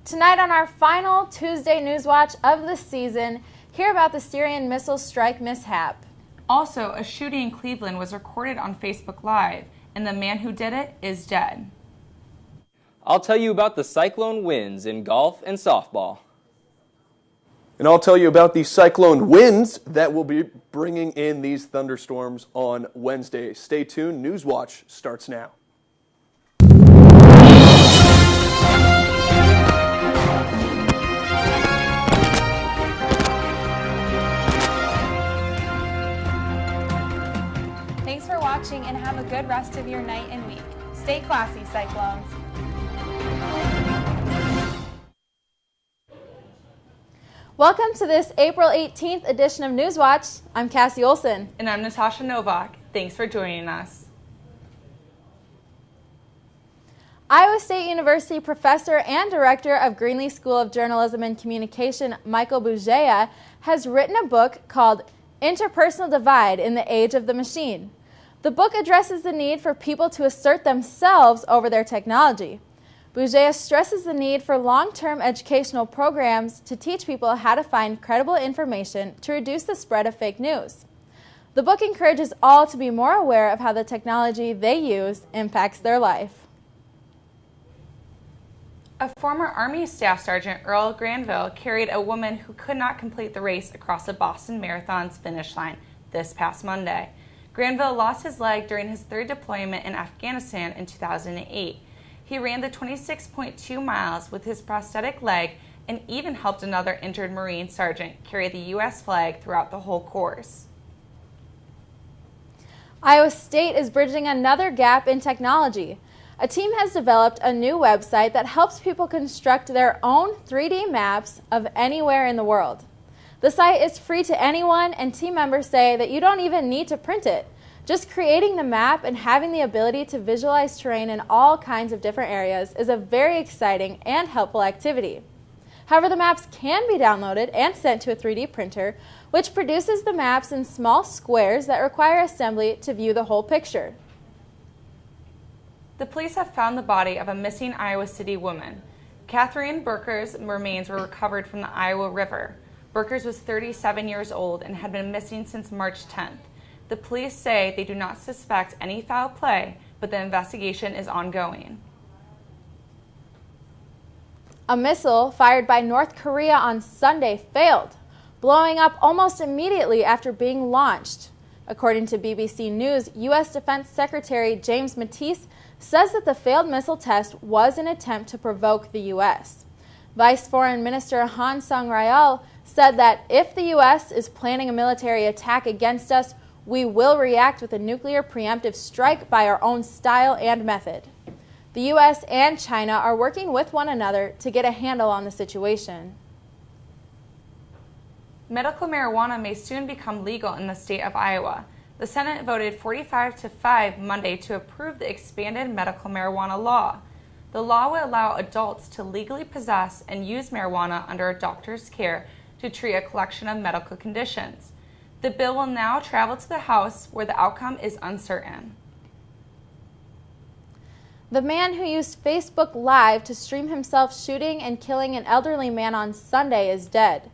Tonight on our final Tuesday News Watch of the season, hear about the Syrian missile strike mishap. Also, a shooting in Cleveland was recorded on Facebook Live, and the man who did it is dead. I'll tell you about the cyclone winds in golf and softball. And I'll tell you about the cyclone winds that will be bringing in these thunderstorms on Wednesday. Stay tuned. News Watch starts now. Thanks for watching and have a good rest of your night and week. Stay classy, Cyclones. Welcome to this April 18th edition of News Watch. I'm Cassie Olson. And I'm Natasha Novak. Thanks for joining us. Iowa State University professor and director of Greenlee School of Journalism and Communication, Michael Bugeja, has written a book called Interpersonal Divide in the Age of the Machine. The book addresses the need for people to assert themselves over their technology. Bugeja stresses the need for long-term educational programs to teach people how to find credible information to reduce the spread of fake news. The book encourages all to be more aware of how the technology they use impacts their life. A former Army Staff Sergeant, Earl Granville, carried a woman who could not complete the race across the Boston Marathon's finish line this past Monday. Granville lost his leg during his third deployment in Afghanistan in 2008. He ran the 26.2 miles with his prosthetic leg and even helped another injured Marine sergeant carry the U.S. flag throughout the whole course. Iowa State is bridging another gap in technology. A team has developed a new website that helps people construct their own 3D maps of anywhere in the world. The site is free to anyone, and team members say that you don't even need to print it. Just creating the map and having the ability to visualize terrain in all kinds of different areas is a very exciting and helpful activity. However, the maps can be downloaded and sent to a 3D printer, which produces the maps in small squares that require assembly to view the whole picture. The police have found the body of a missing Iowa City woman. Catherine Burker's remains were recovered from the Iowa River. Burkers was 37 years old and had been missing since March 10th. The police say they do not suspect any foul play, but the investigation is ongoing. A missile fired by North Korea on Sunday failed, blowing up almost immediately after being launched. According to BBC News, U.S. Defense Secretary James Mattis says that the failed missile test was an attempt to provoke the U.S. Vice Foreign Minister Han Sung-ryul said that if the U.S. is planning a military attack against us, we will react with a nuclear preemptive strike by our own style and method. The U.S. and China are working with one another to get a handle on the situation. Medical marijuana may soon become legal in the state of Iowa. The Senate voted 45-5 Monday to approve the expanded medical marijuana law. The law will allow adults to legally possess and use marijuana under a doctor's care to treat a collection of medical conditions. The bill will now travel to the House, where the outcome is uncertain. The man who used Facebook Live to stream himself shooting and killing an elderly man on Sunday is dead.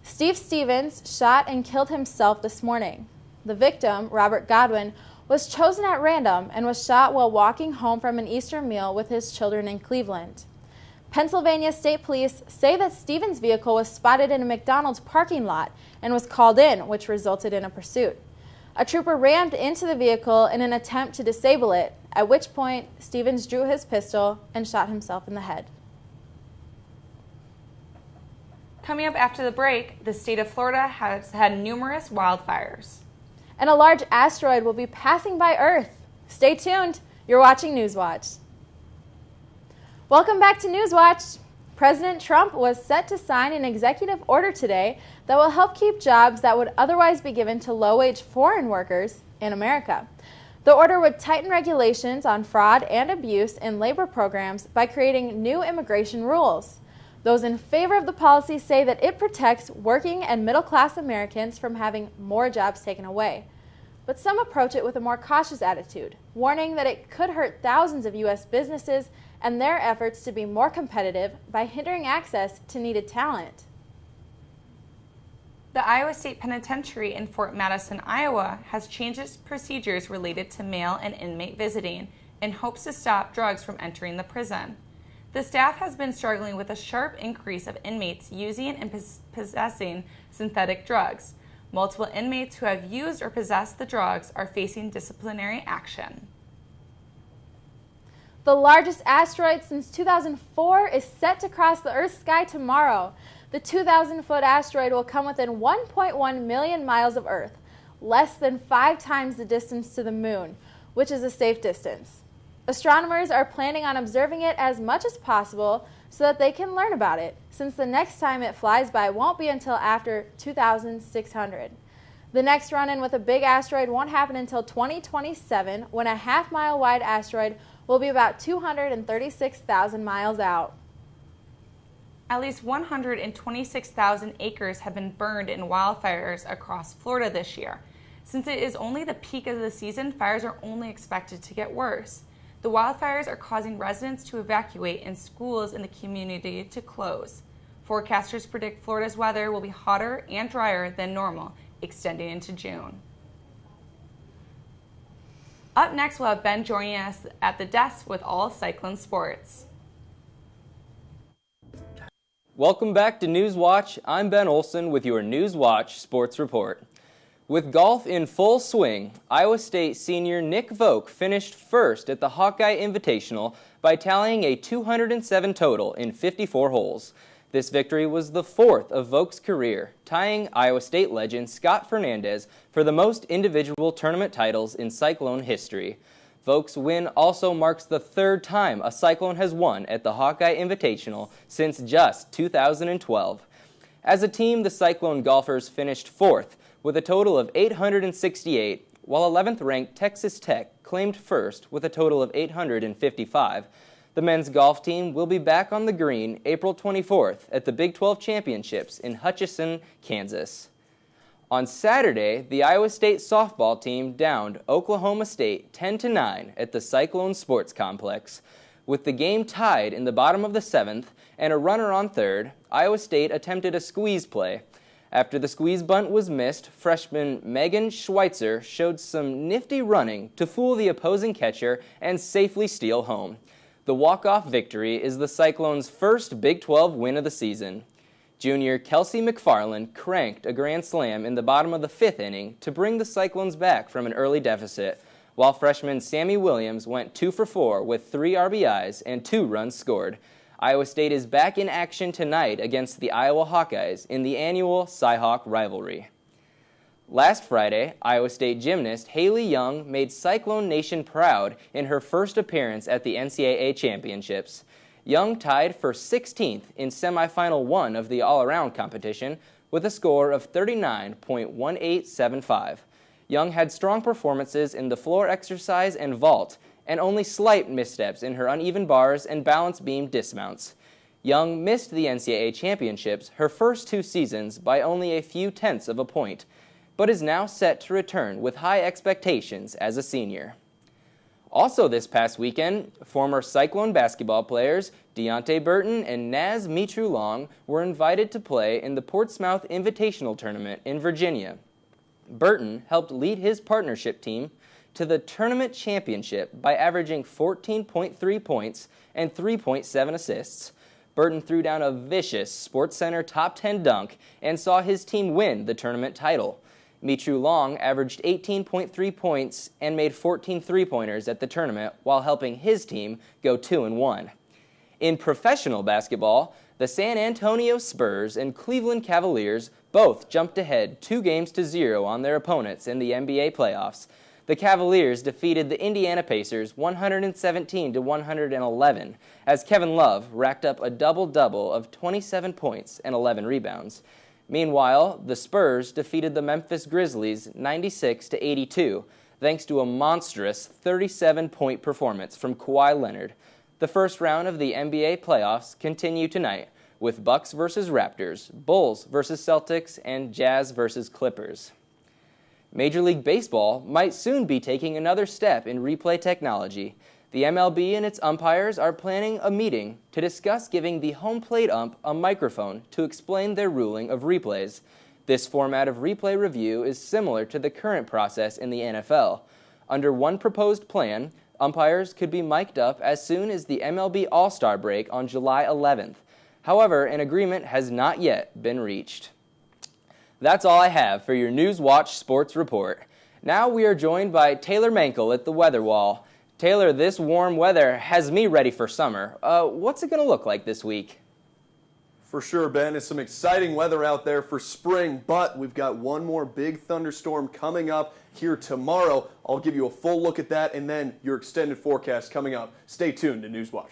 Steve Stevens shot and killed himself this morning. The victim, Robert Godwin, was chosen at random and was shot while walking home from an Easter meal with his children in Cleveland. Pennsylvania State Police say that Stevens' vehicle was spotted in a McDonald's parking lot and was called in, which resulted in a pursuit. A trooper rammed into the vehicle in an attempt to disable it, at which point Stevens drew his pistol and shot himself in the head. Coming up after the break, the state of Florida has had numerous wildfires. And a large asteroid will be passing by Earth. Stay tuned. You're watching News Watch. Welcome back to News Watch. President Trump was set to sign an executive order today that will help keep jobs that would otherwise be given to low-wage foreign workers in America. The order would tighten regulations on fraud and abuse in labor programs by creating new immigration rules. Those in favor of the policy say that it protects working and middle-class Americans from having more jobs taken away. But some approach it with a more cautious attitude, warning that it could hurt thousands of U.S. businesses and their efforts to be more competitive by hindering access to needed talent. The Iowa State Penitentiary in Fort Madison, Iowa, has changed its procedures related to mail and inmate visiting in hopes to stop drugs from entering the prison. The staff has been struggling with a sharp increase of inmates using and possessing synthetic drugs. Multiple inmates who have used or possessed the drugs are facing disciplinary action. The largest asteroid since 2004 is set to cross the Earth's sky tomorrow. The 2,000-foot asteroid will come within 1.1 million miles of Earth, less than 5 times the distance to the Moon, which is a safe distance. Astronomers are planning on observing it as much as possible so that they can learn about it, since the next time it flies by won't be until after 2600. The next run-in with a big asteroid won't happen until 2027, when a half-mile wide asteroid will be about 236,000 miles out. At least 126,000 acres have been burned in wildfires across Florida this year. Since it is only the peak of the season, fires are only expected to get worse. The wildfires are causing residents to evacuate and schools in the community to close. Forecasters predict Florida's weather will be hotter and drier than normal, extending into June. Up next, we'll have Ben joining us at the desk with all Cyclone sports. Welcome back to Newswatch. I'm Ben Olson with your Newswatch Sports Report. With golf in full swing, Iowa State senior Nick Voke finished first at the Hawkeye Invitational by tallying a 207 total in 54 holes. This victory was the fourth of Voke's career, tying Iowa State legend Scott Fernandez for the most individual tournament titles in Cyclone history. Voke's win also marks the third time a Cyclone has won at the Hawkeye Invitational since just 2012. As a team, the Cyclone golfers finished fourth with a total of 868, while 11th-ranked Texas Tech claimed first with a total of 855. The men's golf team will be back on the green April 24th at the Big 12 Championships in Hutchinson, Kansas. On Saturday, the Iowa State softball team downed Oklahoma State 10-9 at the Cyclone Sports Complex. With the game tied in the bottom of the 7th and a runner on third, Iowa State attempted a squeeze play. After the squeeze bunt was missed, freshman Megan Schweitzer showed some nifty running to fool the opposing catcher and safely steal home. The walk-off victory is the Cyclones' first Big 12 win of the season. Junior Kelsey McFarland cranked a grand slam in the bottom of the 5th inning to bring the Cyclones back from an early deficit, while freshman Sammy Williams went 2 for 4 with 3 RBIs and 2 runs scored. Iowa State is back in action tonight against the Iowa Hawkeyes in the annual Cy-Hawk rivalry. Last Friday, Iowa State gymnast Haley Young made Cyclone Nation proud in her first appearance at the NCAA Championships. Young tied for 16th in semifinal 1 of the all-around competition with a score of 39.1875. Young had strong performances in the floor exercise and vault, and only slight missteps in her uneven bars and balance beam dismounts. Young missed the NCAA Championships her first 2 seasons by only a few tenths of a point, but is now set to return with high expectations as a senior. Also this past weekend, former Cyclone basketball players Deontay Burton and Naz Mitrou-Long were invited to play in the Portsmouth Invitational Tournament in Virginia. Burton helped lead his partnership team to the tournament championship by averaging 14.3 points and 3.7 assists. Burton threw down a vicious SportsCenter top 10 dunk and saw his team win the tournament title. Mitrou-Long averaged 18.3 points and made 14 three-pointers at the tournament while helping his team go 2-1. In professional basketball, the San Antonio Spurs and Cleveland Cavaliers both jumped ahead 2-0 on their opponents in the NBA playoffs. The Cavaliers defeated the Indiana Pacers 117-111 as Kevin Love racked up a double-double of 27 points and 11 rebounds. Meanwhile, the Spurs defeated the Memphis Grizzlies 96-82 thanks to a monstrous 37-point performance from Kawhi Leonard. The first round of the NBA playoffs continue tonight with Bucks versus Raptors, Bulls versus Celtics, and Jazz versus Clippers. Major League Baseball might soon be taking another step in replay technology. The MLB and its umpires are planning a meeting to discuss giving the home plate ump a microphone to explain their ruling of replays. This format of replay review is similar to the current process in the NFL. Under one proposed plan, umpires could be mic'd up as soon as the MLB All-Star break on July 11th. However, an agreement has not yet been reached. That's all I have for your Newswatch Sports Report. Now we are joined by Taylor Mankel at the Weather Wall. Taylor, this warm weather has me ready for summer. What's it going to look like this week? For sure, Ben. It's some exciting weather out there for spring, but we've got one more big thunderstorm coming up here tomorrow. I'll give you a full look at that and then your extended forecast coming up. Stay tuned to Newswatch.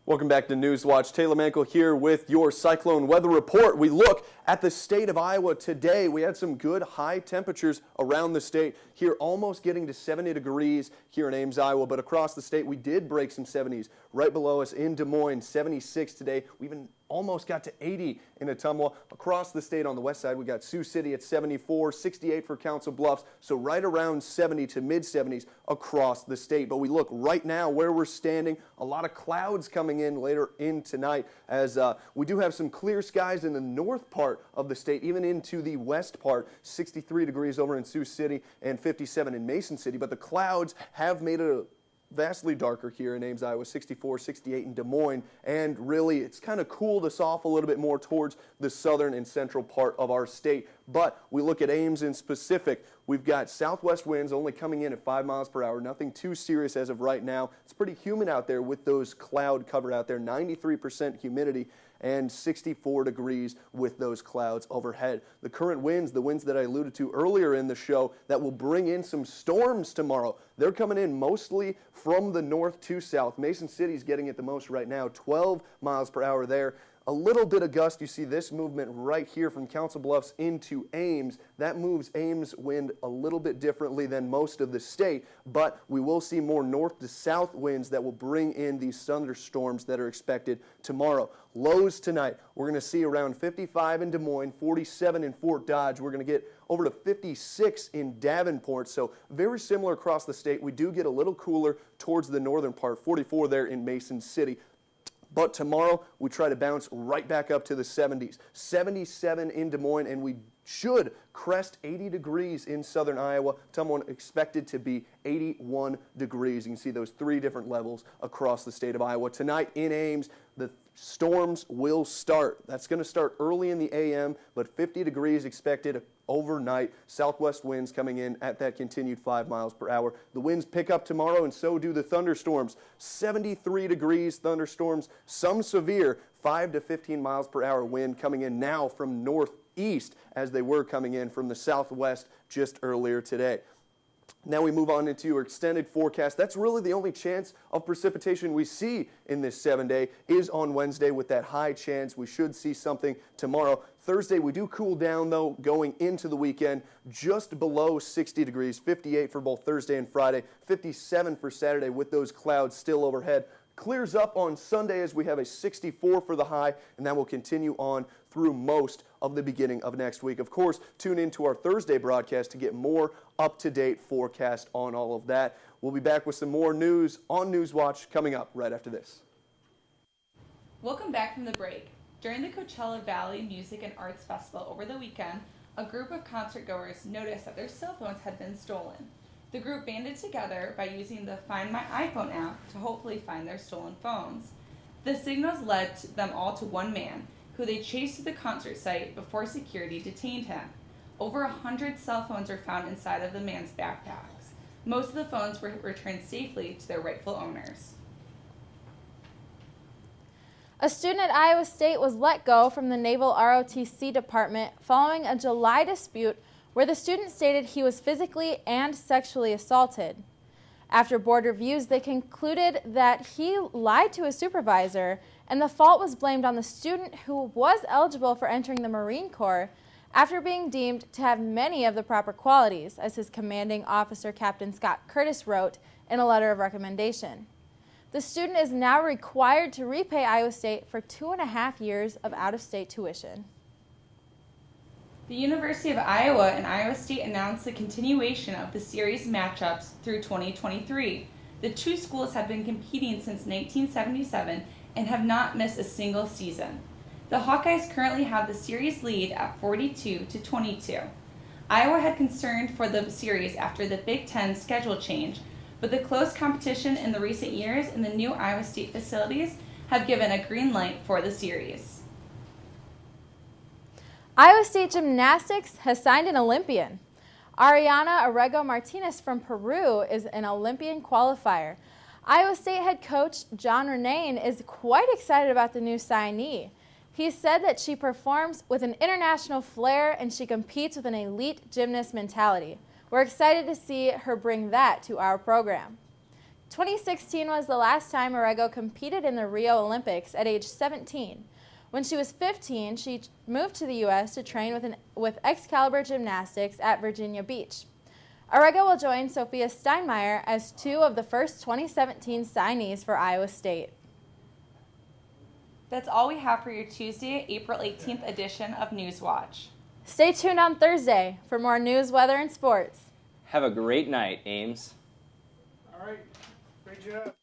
Welcome back to Newswatch. Taylor Mankel here with your Cyclone Weather Report. We look at the state of Iowa today. We had some good high temperatures around the state. Here almost getting to 70 degrees here in Ames, Iowa, but across the state we did break some 70s. Right below us in Des Moines, 76 today. We even almost got to 80 in Ottumwa. Across the state on the west side, we got Sioux City at 74, 68 for Council Bluffs, so right around 70 to mid-70s across the state. But we look right now where we're standing, a lot of clouds coming in later in tonight as we do have some clear skies in the north part of the state, even into the west part, 63 degrees over in Sioux City and 57 in Mason City. But the clouds have made it vastly darker here in Ames, Iowa, 64, 68 in Des Moines, and really it's kind of cooled us off a little bit more towards the southern and central part of our state. But we look at Ames in specific, we've got southwest winds only coming in at 5 miles per hour, nothing too serious as of right now. It's pretty humid out there with those cloud cover out there, 93% humidity and 64 degrees with those clouds overhead. The current winds, the winds that I alluded to earlier in the show that will bring in some storms tomorrow, they're coming in mostly from the north to south. Mason City's getting it the most right now, 12 miles per hour there. A little bit of gust. You see this movement right here from Council Bluffs into Ames. That moves Ames wind a little bit differently than most of the state, but we will see more north to south winds that will bring in these thunderstorms that are expected tomorrow. Lows tonight, we're going to see around 55 in Des Moines, 47 in Fort Dodge. We're going to get over to 56 in Davenport, so very similar across the state. We do get a little cooler towards the northern part, 44 there in Mason City. But tomorrow, we try to bounce right back up to the 70s. 77 in Des Moines, and we should crest 80 degrees in southern Iowa. Tomorrow expected to be 81 degrees. You can see those 3 different levels across the state of Iowa. Tonight in Ames, the storms will start. That's going to start early in the a.m., but 50 degrees expected overnight. Southwest winds coming in at that continued 5 miles per hour. The winds pick up tomorrow, and so do the thunderstorms. 73 degrees thunderstorms, some severe, 5 to 15 miles per hour wind coming in now from northeast as they were coming in from the southwest just earlier today. Now we move on into your extended forecast. That's really the only chance of precipitation we see in this 7-day is on Wednesday with that high chance. We should see something tomorrow. Thursday, we do cool down, though, going into the weekend, just below 60 degrees, 58 for both Thursday and Friday, 57 for Saturday with those clouds still overhead. Clears up on Sunday as we have a 64 for the high, and that will continue on through most of the beginning of next week. Of course, tune into our Thursday broadcast to get more up-to-date forecast on all of that. We'll be back with some more news on Newswatch coming up right after this. Welcome back from the break. During the Coachella Valley Music and Arts Festival over the weekend, a group of concertgoers noticed that their cell phones had been stolen. The group banded together by using the Find My iPhone app to hopefully find their stolen phones. The signals led them all to one man, who they chased to the concert site before security detained him. Over 100 cell phones were found inside of the man's backpacks. Most of the phones were returned safely to their rightful owners. A student at Iowa State was let go from the Naval ROTC department following a July dispute where the student stated he was physically and sexually assaulted. After board reviews, they concluded that he lied to his supervisor, and the fault was blamed on the student who was eligible for entering the Marine Corps after being deemed to have many of the proper qualities, as his commanding officer, Captain Scott Curtis, wrote in a letter of recommendation. The student is now required to repay Iowa State for 2.5 years of out-of-state tuition. The University of Iowa and Iowa State announced the continuation of the series matchups through 2023. The two schools have been competing since 1977 and have not missed a single season. The Hawkeyes currently have the series lead at 42-22. Iowa had concern for the series after the Big Ten schedule change, but the close competition in the recent years in the new Iowa State facilities have given a green light for the series. Iowa State Gymnastics has signed an Olympian. Ariana Arrego Martinez from Peru is an Olympian qualifier. Iowa State head coach John Renane is quite excited about the new signee. He said that she performs with an international flair and she competes with an elite gymnast mentality. We're excited to see her bring that to our program. 2016 was the last time Arrego competed in the Rio Olympics at age 17. When she was 15, she moved to the U.S. to train with Excalibur Gymnastics at Virginia Beach. Arrego will join Sophia Steinmeier as two of the first 2017 signees for Iowa State. That's all we have for your Tuesday, April 18th edition of Newswatch. Stay tuned on Thursday for more news, weather, and sports. Have a great night, Ames. All right. Great job.